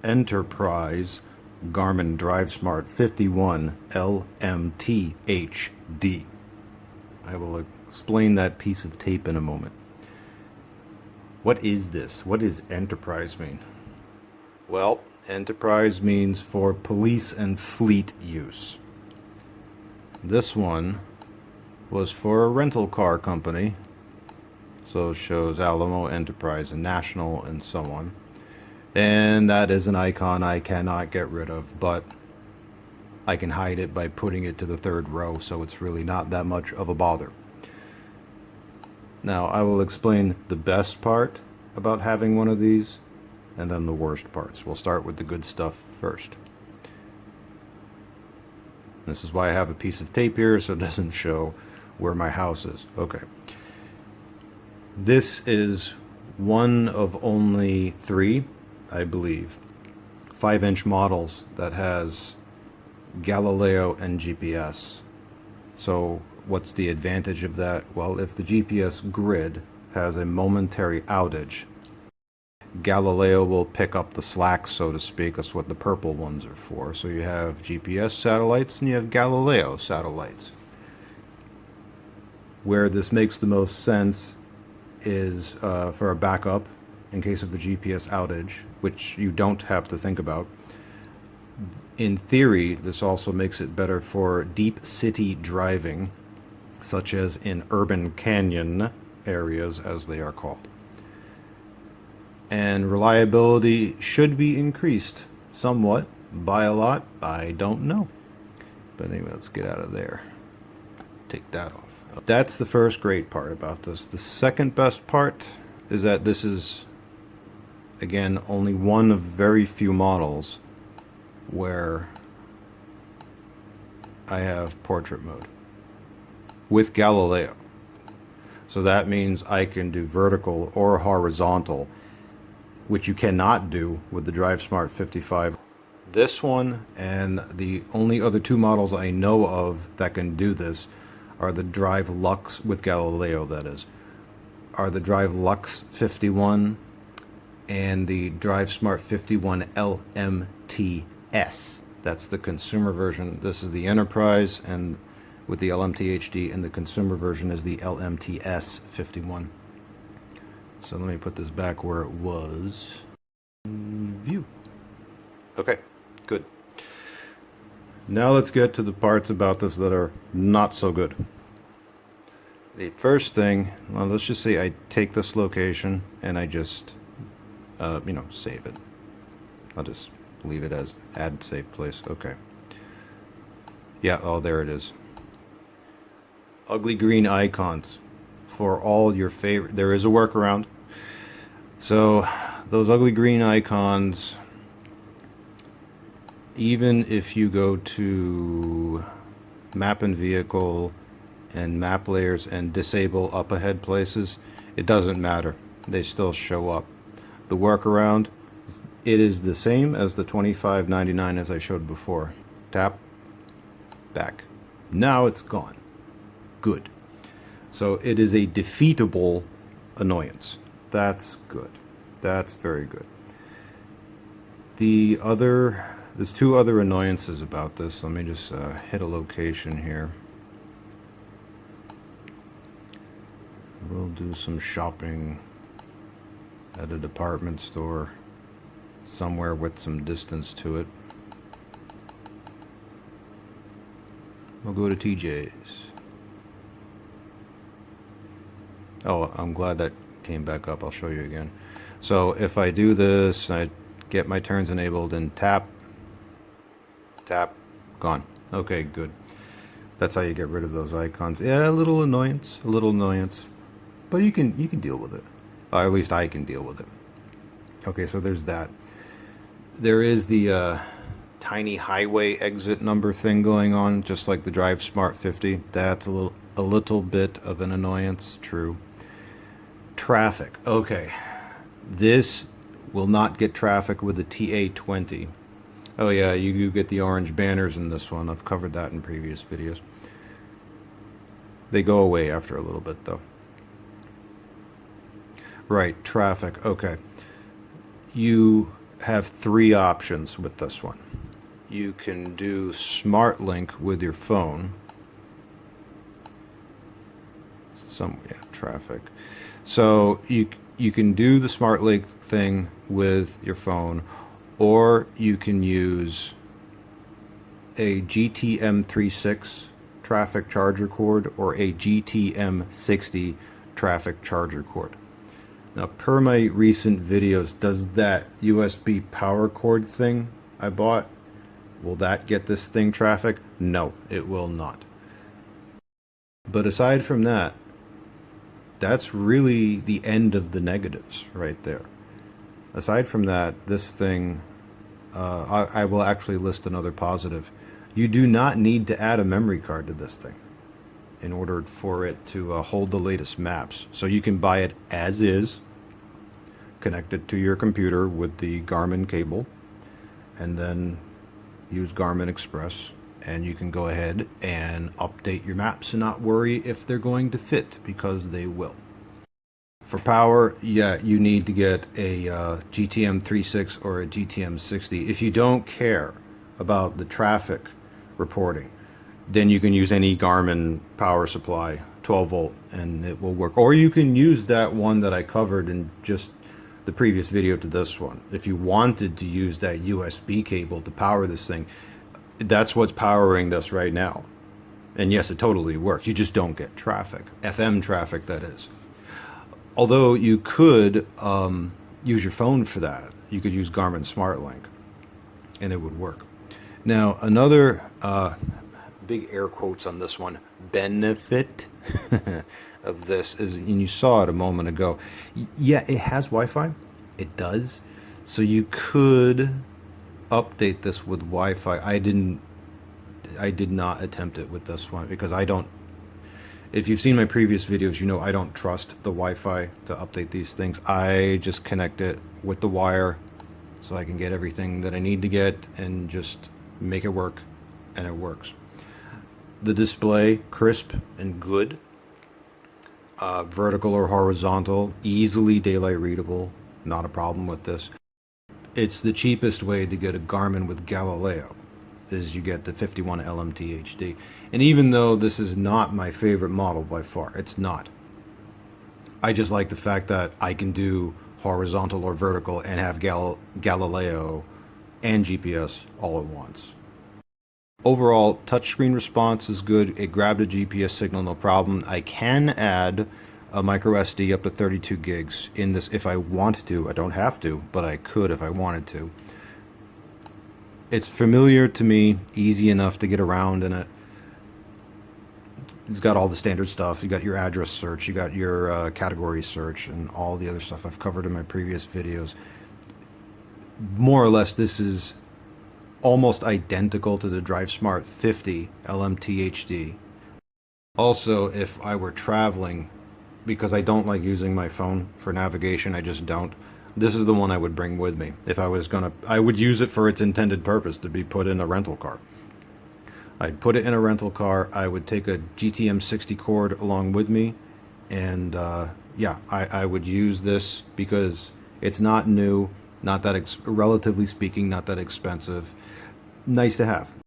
Enterprise Garmin DriveSmart 51LMTHD. I will explain that piece of tape in a moment. What is this? What does Enterprise mean? Well, Enterprise means for police and fleet use. This one was for a rental car company, so it shows Alamo, Enterprise, and National, and so on. And that is an icon I cannot get rid of, but I can hide it by putting it to the third row, so it's really not that much of a bother. Now, I will explain the best part about having one of these, and then the worst parts. We'll start with the good stuff first. This is why I have a piece of tape here, so it doesn't show where my house is. Okay. This is one of only 3, I believe, 5-inch models that has Galileo and GPS. So what's the advantage of that? Well, if the GPS grid has a momentary outage, Galileo will pick up the slack, so to speak. That's what the purple ones are for. So you have GPS satellites and you have Galileo satellites. Where this makes the most sense is for a backup in case of the GPS outage, which you don't have to think about. In theory, this also makes it better for deep city driving, such as in urban canyon areas, as they are called. And reliability should be increased somewhat. By a lot, I don't know. But anyway, let's get out of there. Take that off. That's the first great part about this. The second best part is that this is, again, only one of very few models where I have portrait mode with Galileo. So that means I can do vertical or horizontal, which you cannot do with the DriveSmart 55. This one and the only other 2 models I know of that can do this are the Drive Lux, with Galileo that is, are the Drive Lux 51 and the DriveSmart 51 LMTS. That's the consumer version. This is the Enterprise, and with the LMTHD, and the consumer version is the LMTS 51. So let me put this back where it was. View. Okay, good. Now let's get to the parts about this that are not so good. The first thing, well, let's just say I take this location and I just, save it. I'll just leave it as add save place. Okay. Yeah, oh, there it is. Ugly green icons for all your favorite. There is a workaround. So those ugly green icons, even if you go to map and vehicle and map layers and disable up ahead places, it doesn't matter. They still show up. The workaround, it is the same as the $25.99 as I showed before. Tap, back. Now it's gone. Good. So it is a defeatable annoyance. That's good. That's very good. There's 2 other annoyances about this. Let me just hit a location here. We'll do some shopping at a department store somewhere with some distance to it. We'll go to TJ's. Oh, I'm glad that came back up. I'll show you again. So if I do this, I get my turns enabled and tap, gone. Okay, good. That's how you get rid of those icons. Yeah, a little annoyance, but you can deal with it. Or at least I can deal with it. Okay, so there's that. There is the tiny highway exit number thing going on, just like the DriveSmart 50. That's a little bit of an annoyance. True. Traffic. Okay, this will not get traffic with the TA20. Oh yeah, you get the orange banners in this one. I've covered that in previous videos. They go away after a little bit though. Right, traffic. Okay. You have three options with this one. You can do Smart Link with your phone. Traffic. So you can do the Smart Link thing with your phone, or you can use a GTM36 traffic charger cord or a GTM60 traffic charger cord. Now, per my recent videos, does that USB power cord thing I bought, will that get this thing traffic? No, it will not. But aside from that, that's really the end of the negatives right there. Aside from that, this thing, I will actually list another positive. You do not need to add a memory card to this thing in order for it to hold the latest maps. So you can buy it as is, connect it to your computer with the Garmin cable, and then use Garmin Express, and you can go ahead and update your maps and not worry if they're going to fit, because they will. For power, yeah, you need to get a GTM36 or a GTM60. If you don't care about the traffic reporting, then you can use any Garmin power supply, 12 volt, and it will work. Or you can use that one that I covered in just the previous video to this one. If you wanted to use that USB cable to power this thing, that's what's powering this right now. And yes, it totally works. You just don't get traffic, FM traffic, that is. Although you could use your phone for that. You could use Garmin Smart Link, and it would work. Now, another big air quotes on this one, benefit of this is, and you saw it a moment ago, yeah, it has Wi-Fi. It does. So you could update this with Wi-Fi. I did not attempt it with this one because I don't. If you've seen my previous videos, you know I don't trust the Wi-Fi to update these things. I just connect it with the wire so I can get everything that I need to get and just make it work, and it works. The display, crisp and good. Vertical or horizontal, easily daylight readable, not a problem with this. It's the cheapest way to get a Garmin with Galileo, is you get the 51LMTHD. And even though this is not my favorite model by far, it's not. I just like the fact that I can do horizontal or vertical and have Galileo and GPS all at once. Overall, touchscreen response is good. It grabbed a GPS signal, no problem. I can add a micro SD up to 32 gigs in this if I want to. I don't have to, but I could if I wanted to. It's familiar to me, easy enough to get around in it. It's got all the standard stuff. You got your address search, you got your category search, and all the other stuff I've covered in my previous videos. More or less, this is almost identical to the DriveSmart 50 LMTHD. Also, if I were traveling, because I don't like using my phone for navigation, I just don't. This is the one I would bring with me. If I was gonna, I would use it for its intended purpose, to be put in a rental car. I'd put it in a rental car, I would take a GTM60 cord along with me, and yeah, I would use this because it's not new, not that, relatively speaking, not that expensive. Nice to have.